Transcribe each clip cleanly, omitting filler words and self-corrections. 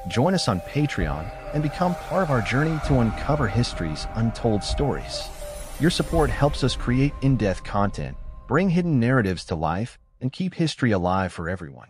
Join us on Patreon and become part of our journey to uncover history's untold stories. Your support helps us create in-depth content, bring hidden narratives to life, and keep history alive for everyone.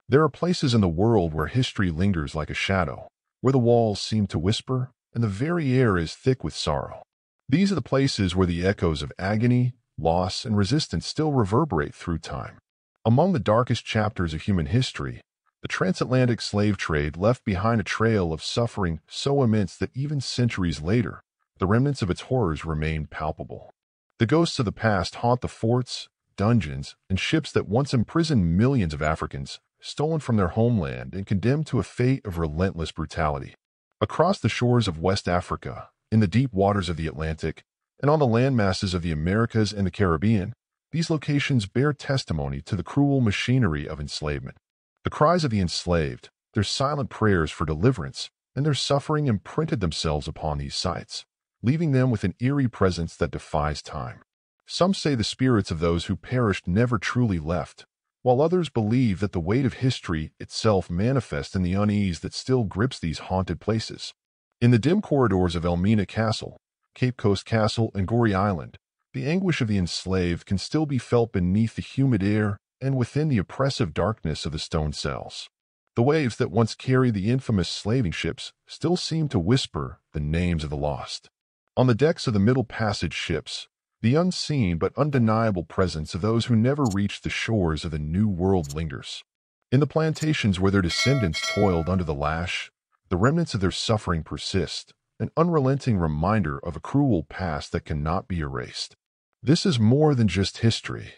There are places in the world where history lingers like a shadow, where the walls seem to whisper and the very air is thick with sorrow. These are the places where the echoes of agony, loss, and resistance still reverberate through time. Among the darkest chapters of human history, the transatlantic slave trade left behind a trail of suffering so immense that even centuries later, the remnants of its horrors remain palpable. The ghosts of the past haunt the forts, dungeons, and ships that once imprisoned millions of Africans, stolen from their homeland and condemned to a fate of relentless brutality. Across the shores of West Africa, in the deep waters of the Atlantic, and on the landmasses of the Americas and the Caribbean, these locations bear testimony to the cruel machinery of enslavement. The cries of the enslaved, their silent prayers for deliverance, and their suffering imprinted themselves upon these sites, leaving them with an eerie presence that defies time. Some say the spirits of those who perished never truly left, while others believe that the weight of history itself manifests in the unease that still grips these haunted places. In the dim corridors of Elmina Castle, Cape Coast Castle, and Gorée Island, the anguish of the enslaved can still be felt beneath the humid air and within the oppressive darkness of the stone cells. The waves that once carried the infamous slaving ships still seem to whisper the names of the lost. On the decks of the Middle Passage ships, the unseen but undeniable presence of those who never reached the shores of the New World lingers. In the plantations where their descendants toiled under the lash, the remnants of their suffering persist, an unrelenting reminder of a cruel past that cannot be erased. This is more than just history.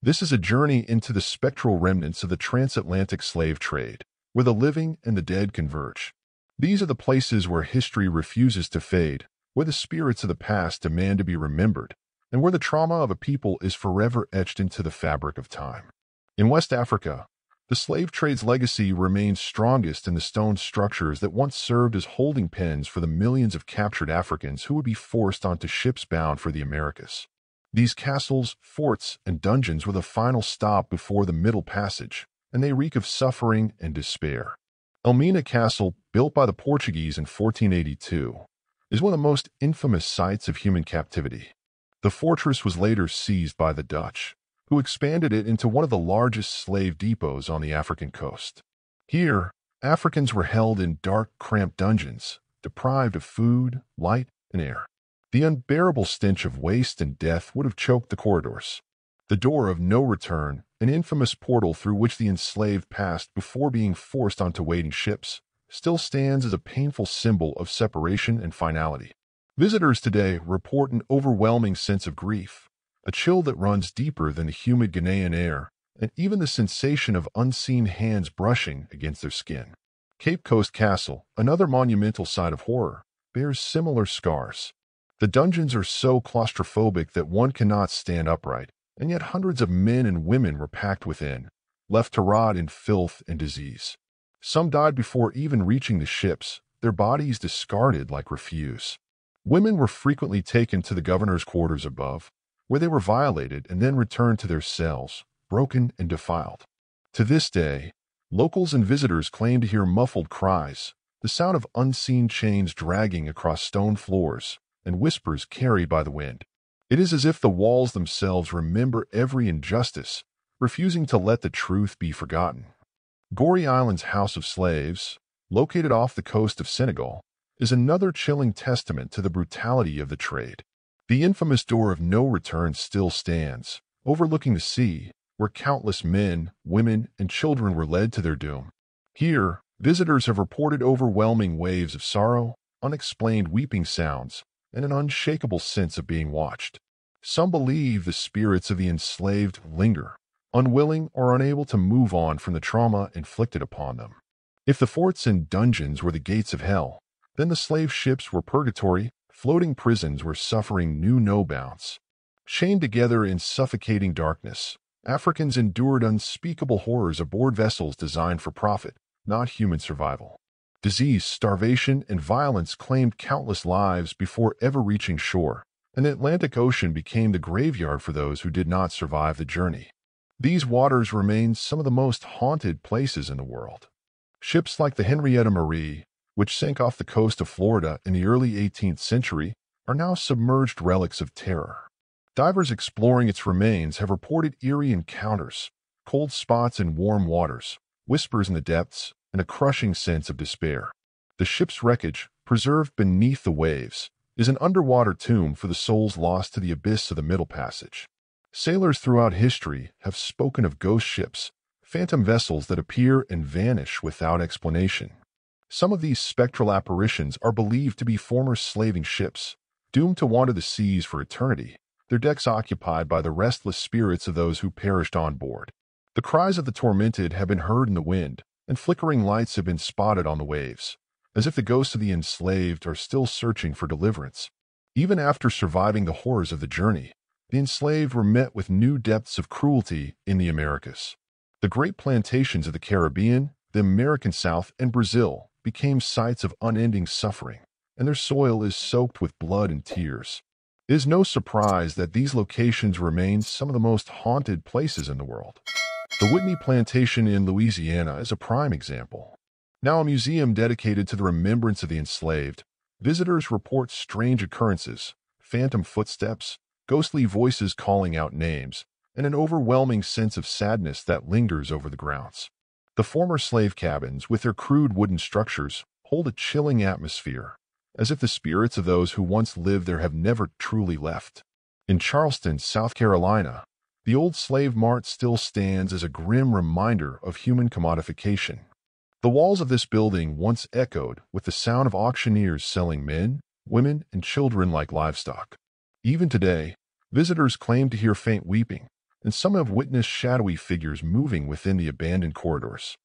This is a journey into the spectral remnants of the transatlantic slave trade, where the living and the dead converge. These are the places where history refuses to fade, where the spirits of the past demand to be remembered, and where the trauma of a people is forever etched into the fabric of time. In West Africa, the slave trade's legacy remains strongest in the stone structures that once served as holding pens for the millions of captured Africans who would be forced onto ships bound for the Americas. These castles, forts, and dungeons were the final stop before the Middle Passage, and they reek of suffering and despair. Elmina Castle, built by the Portuguese in 1482, is one of the most infamous sites of human captivity. The fortress was later seized by the Dutch, who expanded it into one of the largest slave depots on the African coast. Here, Africans were held in dark, cramped dungeons, deprived of food, light, and air. The unbearable stench of waste and death would have choked the corridors. The door of no return, an infamous portal through which the enslaved passed before being forced onto waiting ships, still stands as a painful symbol of separation and finality. Visitors today report an overwhelming sense of grief, a chill that runs deeper than the humid Ghanaian air, and even the sensation of unseen hands brushing against their skin. Cape Coast Castle, another monumental site of horror, bears similar scars. The dungeons are so claustrophobic that one cannot stand upright, and yet hundreds of men and women were packed within, left to rot in filth and disease. Some died before even reaching the ships, their bodies discarded like refuse. Women were frequently taken to the governor's quarters above, where they were violated and then returned to their cells, broken and defiled. To this day, locals and visitors claim to hear muffled cries, the sound of unseen chains dragging across stone floors, and whispers carried by the wind. It is as if the walls themselves remember every injustice, refusing to let the truth be forgotten. Gorée Island's House of Slaves, located off the coast of Senegal, is another chilling testament to the brutality of the trade. The infamous door of no return still stands, overlooking the sea, where countless men, women, and children were led to their doom. Here, visitors have reported overwhelming waves of sorrow, unexplained weeping sounds, and an unshakable sense of being watched. Some believe the spirits of the enslaved linger, unwilling or unable to move on from the trauma inflicted upon them. If the forts and dungeons were the gates of hell, then the slave ships were purgatory, floating prisons where suffering knew no bounds. Chained together in suffocating darkness, Africans endured unspeakable horrors aboard vessels designed for profit, not human survival. Disease, starvation, and violence claimed countless lives before ever reaching shore, and the Atlantic Ocean became the graveyard for those who did not survive the journey. These waters remain some of the most haunted places in the world. Ships like the Henrietta Marie, which sank off the coast of Florida in the early 18th century, are now submerged relics of terror. Divers exploring its remains have reported eerie encounters, cold spots in warm waters, whispers in the depths, and a crushing sense of despair. The ship's wreckage, preserved beneath the waves, is an underwater tomb for the souls lost to the abyss of the Middle Passage. Sailors throughout history have spoken of ghost ships, phantom vessels that appear and vanish without explanation. Some of these spectral apparitions are believed to be former slaving ships, doomed to wander the seas for eternity, their decks occupied by the restless spirits of those who perished on board. The cries of the tormented have been heard in the wind, and flickering lights have been spotted on the waves, as if the ghosts of the enslaved are still searching for deliverance. Even after surviving the horrors of the journey, the enslaved were met with new depths of cruelty in the Americas. The great plantations of the Caribbean, the American South, and Brazil became sites of unending suffering, and their soil is soaked with blood and tears. It is no surprise that these locations remain some of the most haunted places in the world. The Whitney Plantation in Louisiana is a prime example. Now a museum dedicated to the remembrance of the enslaved, visitors report strange occurrences, phantom footsteps, ghostly voices calling out names, and an overwhelming sense of sadness that lingers over the grounds. The former slave cabins, with their crude wooden structures, hold a chilling atmosphere, as if the spirits of those who once lived there have never truly left. In Charleston, South Carolina, the old slave mart still stands as a grim reminder of human commodification. The walls of this building once echoed with the sound of auctioneers selling men, women, and children like livestock. Even today, visitors claim to hear faint weeping, and some have witnessed shadowy figures moving within the abandoned corridors.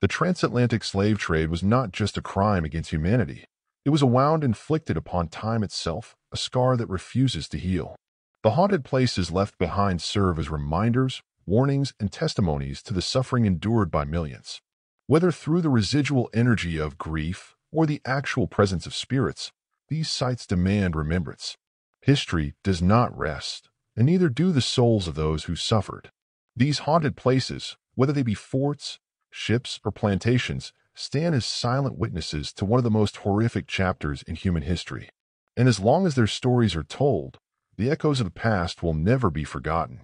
The transatlantic slave trade was not just a crime against humanity. It was a wound inflicted upon time itself, a scar that refuses to heal. The haunted places left behind serve as reminders, warnings, and testimonies to the suffering endured by millions. Whether through the residual energy of grief or the actual presence of spirits, these sites demand remembrance. History does not rest, and neither do the souls of those who suffered. These haunted places, whether they be forts, ships, or plantations, stand as silent witnesses to one of the most horrific chapters in human history. And as long as their stories are told, the echoes of the past will never be forgotten.